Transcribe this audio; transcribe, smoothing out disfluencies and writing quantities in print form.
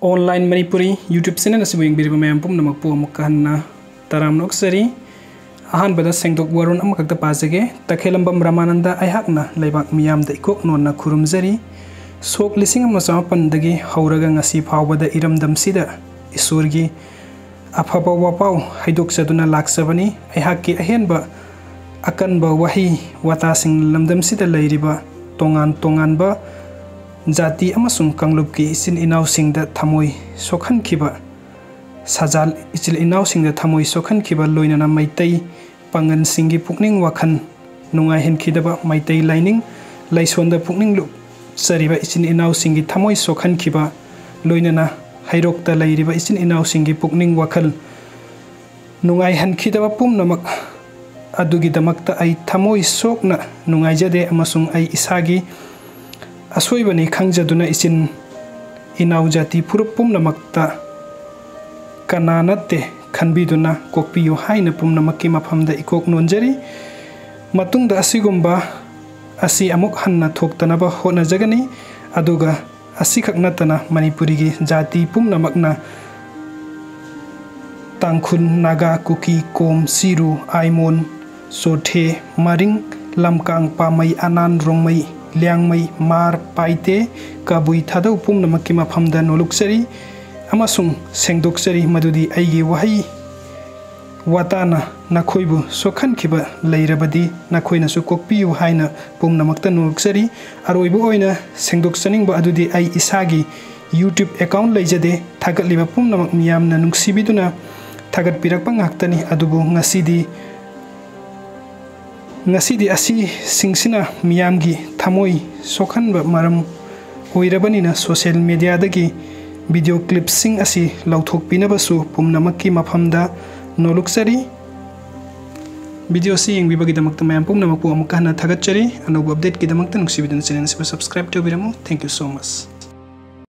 Online Manipuri YouTube channel असि यंगबिरिबा ma'am पुमनमकपु अमुकहन्ना तरामनोक्सरी अहानबदा सेंगदोक Varun अमकक्ता पाजगे तखेलंबम Ramananda अयहाकना लेबाक मियामदा इकोक नोना खुरुमजरी सोक लिसिंग अमचापनदगी हौरगा ngasi फावबदा इरमदमसिदा ईश्वरगी अफबा वापाव हाइदोक्सदुना लाक्सबनी अयहाककी अहेनबा अकनबा वही वातासिंग लमदमसिदा लैरिबा तोंगान तोंगानबा जाति अमसुंग कांगलुपकी इचिन इनावसिंगदा थमोय सोखनखिबा साजाल इचिल इनावसिंगदा थमोय सोखनखिबा लोइनाना मैतै पांगनसिंगी पुकनिंग वाखन नुंगाइहनखिदबा मैतै लाइनिंग लाइसोंदा पुकनिंग लुप सरिबा इचिन इनावसिंगी थमोय सोखनखिबा लोइनाना हाइरोक्ता लैरिबा इचिन इनावसिंगी पुकनिंग वाखल नुंगाइहनखिदबा पुमनमक अदुगिदमक्ता आई थमोय सोकना नुंगाइजदे अमसुंग आई इसागी असोइबनी खंगजदुना इचिन इनाव जाति फुरुप पुमनमक्ता कनानते खनबिदुना कोकपियो हाइना पुमनमक्की मफमदा इकोक नोंजरी मतुंगदा असिगुंबा असि अमुक हन्ना थोक्तनबा होनजगनी अदुगा असिखक नतना मणिपुरीगी जाति पुमनमकना तांखुन नागा कुकी कोम सिरु आइमोन सोठे मारिंग लमकांग पामई अनान रोंगमई लियांगमई मार पाइते काबुई थादौ पुमनमक्की मफमदा नोलुक्सरी अमसुंग सेंगदोक्सरी मदुदी आइगी वहाई वाताना नखोइबु सोखनखिबा लैरबदी नखोइनसु कोकपियु हाइना पुमनमक्ता नोलुक्सरी अरोइबु ओइना सेंगदोक्सनिंगबा अदुदी आई इसागी यूट्यूब अकाउंट लैजदे थागतलिबा पुमनमक मियामना नुंगसिबिदुना थागतपिरकपा ngakतनी अदुबु ngasi asi singsina miyamgi thamoi sokhanba maram oirabani social media dagi video clips sing asi lauthokpinabasu pumnamakki mafamda noluksari video si yengbibagi damakta mayam pumnamakpu amukana thagatchari anobu update ki damakta nuksibidun channel subscribe to biramu. Thank you so much.